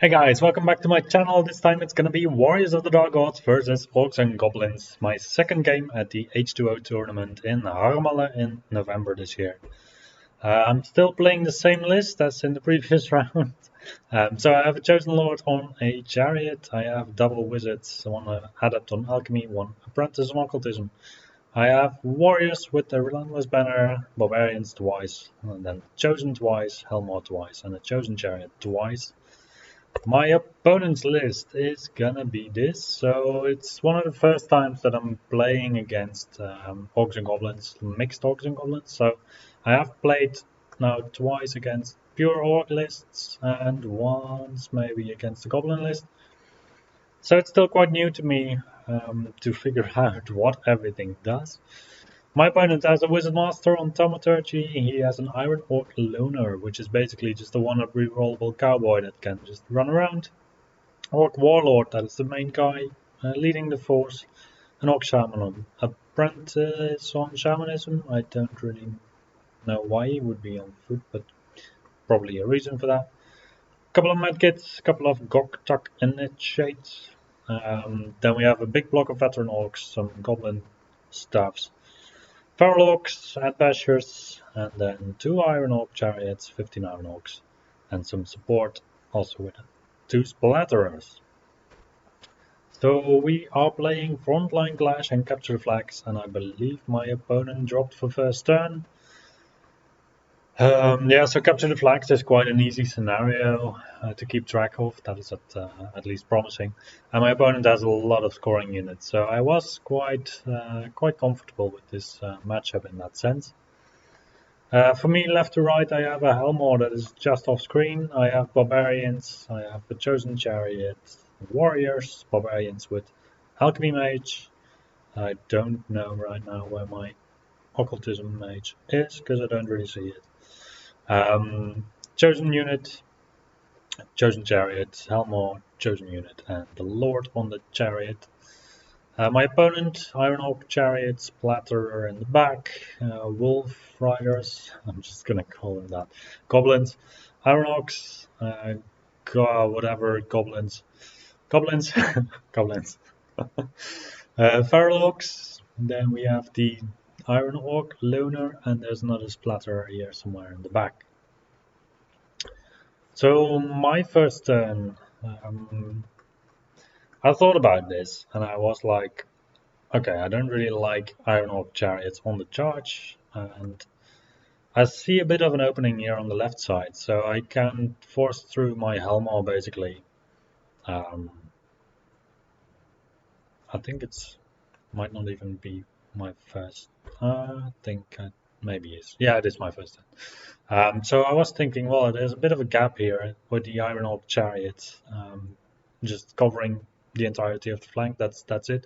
Hey guys, welcome back to my channel. This time it's gonna be Warriors of the Dark Gods versus Orcs and Goblins, my second game at the H2O tournament in Harmelen in November this year. I'm still playing the same list as in the previous round. So I have a Chosen Lord on a Chariot, I have double Wizards, one Adept on Alchemy, one Apprentice on Occultism. I have Warriors with the Relentless Banner, Barbarians twice, and then Chosen twice, Helmor twice, and a Chosen Chariot twice. My opponent's list is gonna be this, so it's one of the first times that I'm playing against Orcs and Goblins, mixed Orcs and Goblins. So I have played now twice against pure Orc lists and once maybe against the Goblin list. So it's still quite new to me to figure out what everything does. My opponent has a Wizard Master on Thaumaturgy. He has an Iron Orc Loner, which is basically just a one-up rerollable cowboy that can just run around. Orc Warlord, that is the main guy leading the force. An Orc Shaman, Apprentice on Shamanism. I don't really know why he would be on foot, but probably a reason for that. A couple of medkits, a couple of Goktak Initiates. Then we have a big block of Veteran Orcs, some Goblin staffs. Feral Orcs, Bashers, and then 2 Iron Orc Chariots, 15 Iron Orcs, and some support also with 2 Splatterers. So we are playing Frontline Clash and Capture the Flags, and I believe my opponent dropped for first turn. So Capture the Flags is quite an easy scenario to keep track of. That is at least promising. And my opponent has a lot of scoring units, so I was quite comfortable with this matchup in that sense. For me, left to right, I have a Helmor that is just off screen. I have Barbarians, I have the Chosen Chariot, Warriors, Barbarians with Alchemy Mage. I don't know right now where my Occultism Mage is, because I don't really see it. Chosen Unit, Chosen Chariot, Helmor, Chosen Unit, and the Lord on the Chariot. My opponent, Iron Orc Chariot, Splatterer in the back, Wolf Riders, I'm just gonna call them that, Goblins, Iron Orcs, whatever, Goblins, Goblins, Feral Orcs, then we have the Iron Orc Loner, and there's another Splatterer here somewhere in the back. So my first turn, I thought about this, and I was like, okay, I don't really like Iron Orc Chariots on the charge, and I see a bit of an opening here on the left side, so I can force through my Helmor basically. I think it's might not even be my first. I think maybe is. Yeah, it is my first turn. So I was thinking, well, there's a bit of a gap here with the Iron Orc Chariots, just covering the entirety of the flank. That's it.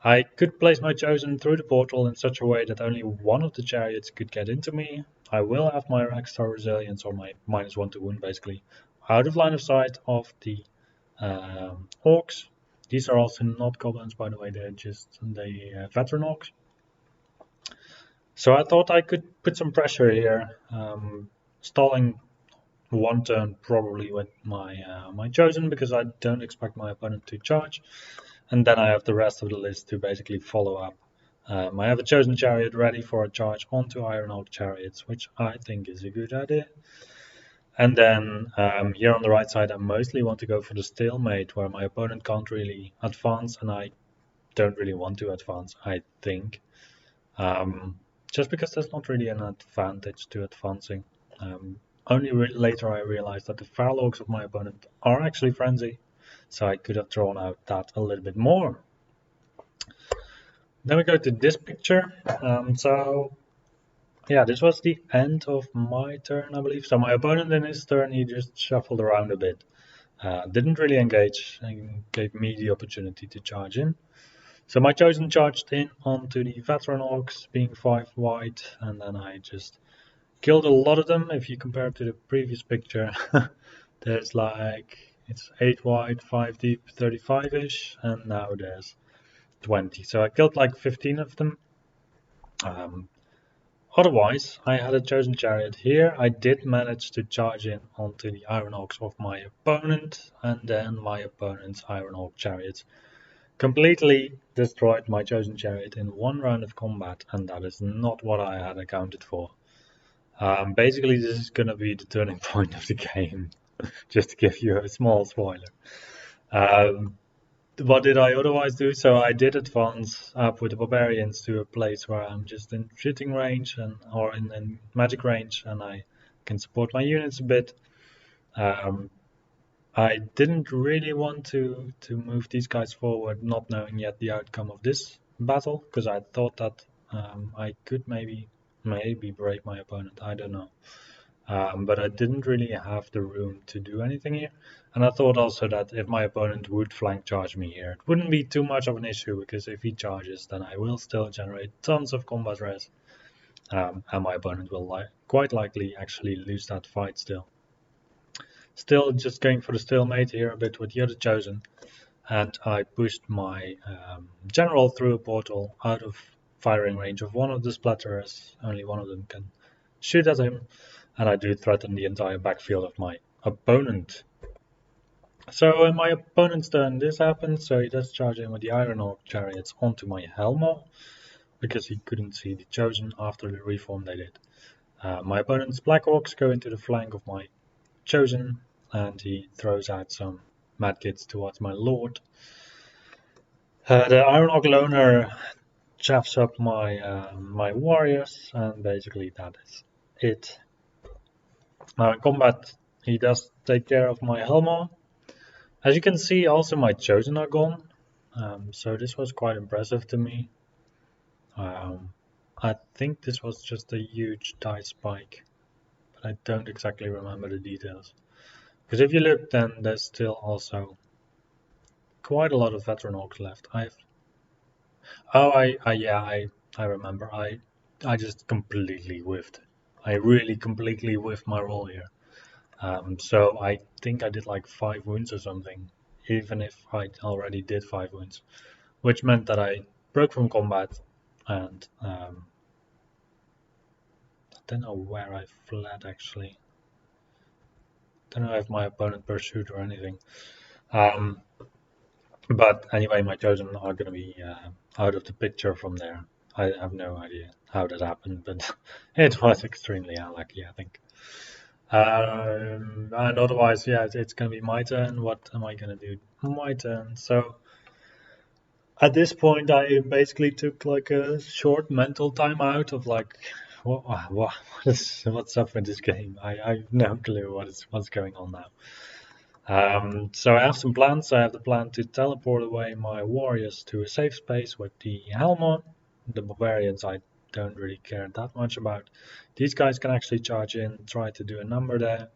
I could place my Chosen through the portal in such a way that only one of the chariots could get into me. I will have my Rackstar Resilience, or my -1 to wound basically, out of line of sight of the Orcs. These are also not Goblins, by the way, they're just the Veteran Orcs. So I thought I could put some pressure here, stalling one turn probably with my Chosen, because I don't expect my opponent to charge. And then I have the rest of the list to basically follow up. I have a Chosen Chariot ready for a charge onto Iron Orc Chariots, which I think is a good idea. And then here on the right side, I mostly want to go for the stalemate, where my opponent can't really advance, and I don't really want to advance, I think. Just because there's not really an advantage to advancing. Only later I realized that the Feral Orcs of my opponent are actually frenzy, so I could have drawn out that a little bit more. Then we go to this picture. So yeah, this was the end of my turn, I believe. So my opponent in his turn, he just shuffled around a bit. Didn't really engage and gave me the opportunity to charge in. So my Chosen charged in onto the Veteran Orcs, being 5 wide, and then I just killed a lot of them. If you compare it to the previous picture, there's like, it's 8 wide, 5 deep, 35-ish, and now there's 20. So I killed like 15 of them. Otherwise, I had a chosen chariot here. I did manage to charge in onto the Iron Orcs of my opponent, and then my opponent's Iron Orc chariots completely destroyed my chosen chariot in one round of combat, and that is not what I had accounted for. Basically, this is going to be the turning point of the game, just to give you a small spoiler. What did I otherwise do? So I did advance up with the barbarians to a place where I'm just in shooting range or in magic range, and I can support my units a bit. I didn't really want to move these guys forward, not knowing yet the outcome of this battle, because I thought that I could maybe break my opponent. I don't know. But I didn't really have the room to do anything here. And I thought also that if my opponent would flank charge me here, it wouldn't be too much of an issue, because if he charges, then I will still generate tons of combat res, and my opponent will quite likely actually lose that fight still. Still just going for the stalemate here a bit with the other chosen, and I pushed my general through a portal out of firing range of one of the splatterers. Only one of them can shoot at him, and I do threaten the entire backfield of my opponent. So in my opponent's turn this happens, so he does charge in with the Iron Orc chariots onto my Helmo, because he couldn't see the chosen after the reform they did. My opponent's Black Orcs go into the flank of my chosen, and he throws out some medkits towards my lord. The Iron Orc loner chaffs up my warriors, and basically that is it. Now in combat, he does take care of my Helmo. As you can see, also my chosen are gone, so this was quite impressive to me. I think this was just a huge die spike, but I don't exactly remember the details. Because if you look, then there's still also quite a lot of veteran orcs left. I remember. I just completely whiffed. I really completely whiffed my roll here. So I think I did like 5 wounds or something, even if I already did 5 wounds, which meant that I broke from combat, and I don't know where I fled actually. Don't know if my opponent pursued or anything. But anyway, my chosen are going to be out of the picture from there. I have no idea how that happened, but it was extremely unlucky, I think. And otherwise, yeah, it's going to be my turn. What am I going to do? My turn. So at this point, I basically took like a short mental timeout of like, what's up with this game? I have no clue what's going on now. So I have some plans. I have the plan to teleport away my warriors to a safe space with the Helmon. The barbarians I don't really care that much about. These guys can actually charge in, try to do a number there.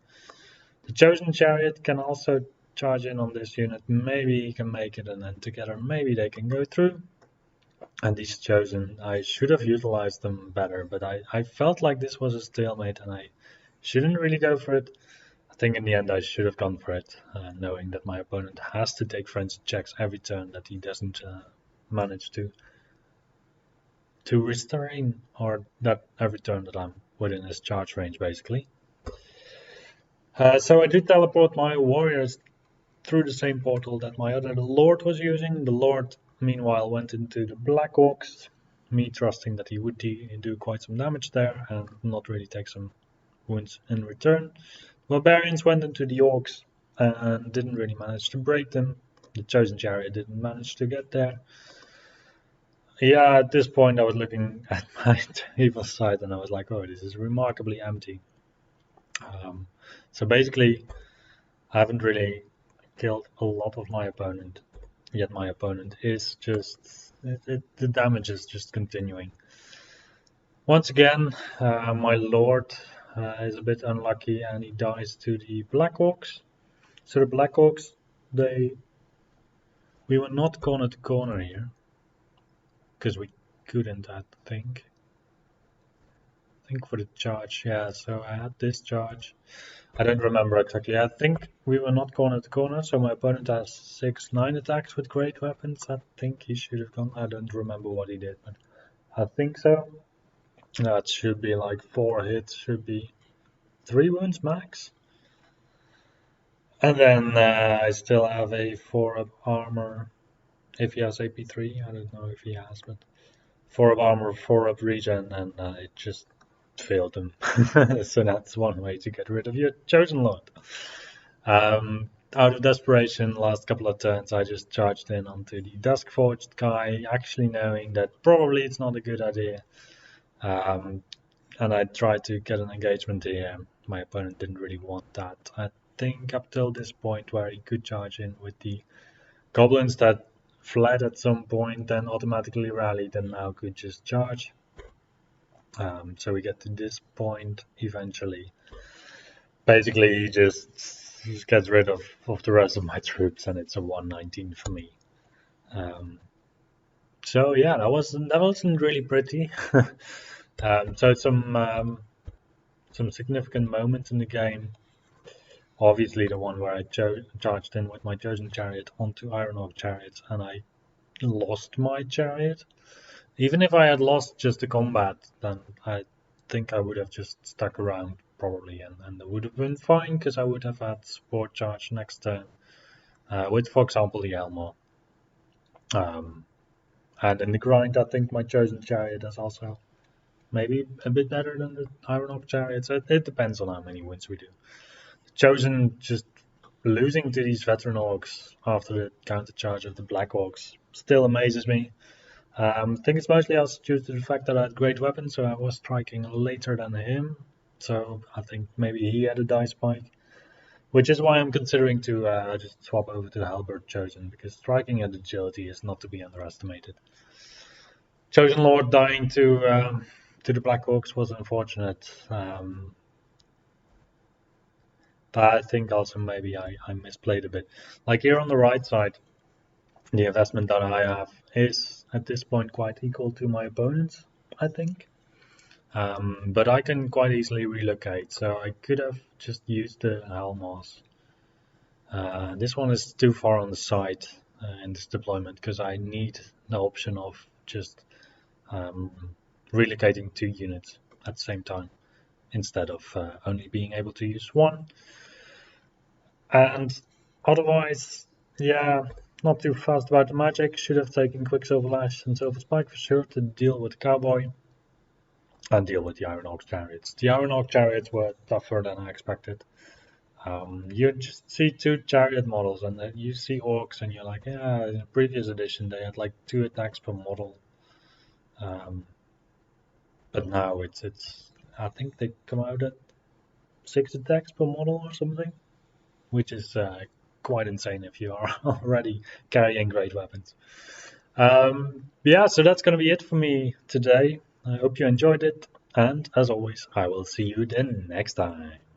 The chosen chariot can also charge in on this unit. Maybe he can make it, and then together maybe they can go through. And these chosen, I should have utilized them better, but I felt like this was a stalemate and I shouldn't really go for it. I think in the end I should have gone for it, knowing that my opponent has to take frenzy checks every turn that he doesn't manage to restrain, or that every turn that I'm within his charge range, basically. So I did teleport my warriors through the same portal that my other lord was using. The lord, meanwhile, went into the Black Orcs, me trusting that he would do quite some damage there and not really take some wounds in return. Barbarians went into the Orcs and didn't really manage to break them. The chosen chariot didn't manage to get there. Yeah, at this point I was looking at my table side and I was like, oh, this is remarkably empty. So basically, I haven't really killed a lot of my opponent, yet my opponent is just, the damage is just continuing. Once again, my lord is a bit unlucky and he dies to the Black Orcs. So the Black Orcs, we were not corner to corner here, because we couldn't, I think. For the charge, yeah, so I had this charge. I don't remember exactly. I think we were not corner to corner, so my opponent has 6-9 attacks with great weapons. I think he should have gone. I don't remember what he did, but I think so. That should be like 4 hits, should be 3 wounds max. And then I still have a 4 up armor. If he has AP3, I don't know if he has, but 4 up armor, 4 up regen, and it just failed him. So that's one way to get rid of your Chosen Lord. Out of desperation, last couple of turns, I just charged in onto the Duskforged guy, actually knowing that probably it's not a good idea. And I tried to get an engagement here. My opponent didn't really want that. I think up till this point where he could charge in with the goblins that fled at some point, then automatically rallied and now could just charge. So we get to this point eventually. Basically, he just gets rid of the rest of my troops, and it's a 119 for me. So yeah, that wasn't really pretty. So some significant moments in the game. Obviously, the one where I charged in with my chosen chariot onto Iron Orc chariots, and I lost my chariot. Even if I had lost just the combat, then I think I would have just stuck around probably, and it would have been fine because I would have had support charge next turn with, for example, the Elmo. And in the grind, I think my chosen chariot is also maybe a bit better than the Iron Orc chariots. It depends on how many wins we do. Chosen just losing to these veteran orcs after the counter charge of the black orcs still amazes me. I think it's mostly also due to the fact that I had great weapons, so I was striking later than him. So I think maybe he had a die spike, which is why I'm considering to just swap over to the halberd chosen, because striking and agility is not to be underestimated. Chosen Lord dying to the Black Orcs was unfortunate. I think also maybe I misplayed a bit. Like here on the right side, the investment that I have is at this point quite equal to my opponent's, I think. But I can quite easily relocate, so I could have just used the Helmos. This one is too far on the side in this deployment because I need the option of just relocating 2 units at the same time instead of only being able to use one. And otherwise, yeah, not too fast about the magic. Should have taken Quicksilver Lash and Silver Spike for sure to deal with the Cowboy and deal with the Iron Orc Chariots. The Iron Orc Chariots were tougher than I expected. You just see 2 chariot models, and then you see orcs, and you're like, yeah. In the previous edition, they had like 2 attacks per model, but now it's. I think they come out at 6 attacks per model or something, which is quite insane if you are already carrying great weapons. Yeah, so that's going to be it for me today. I hope you enjoyed it, and as always, I will see you then next time.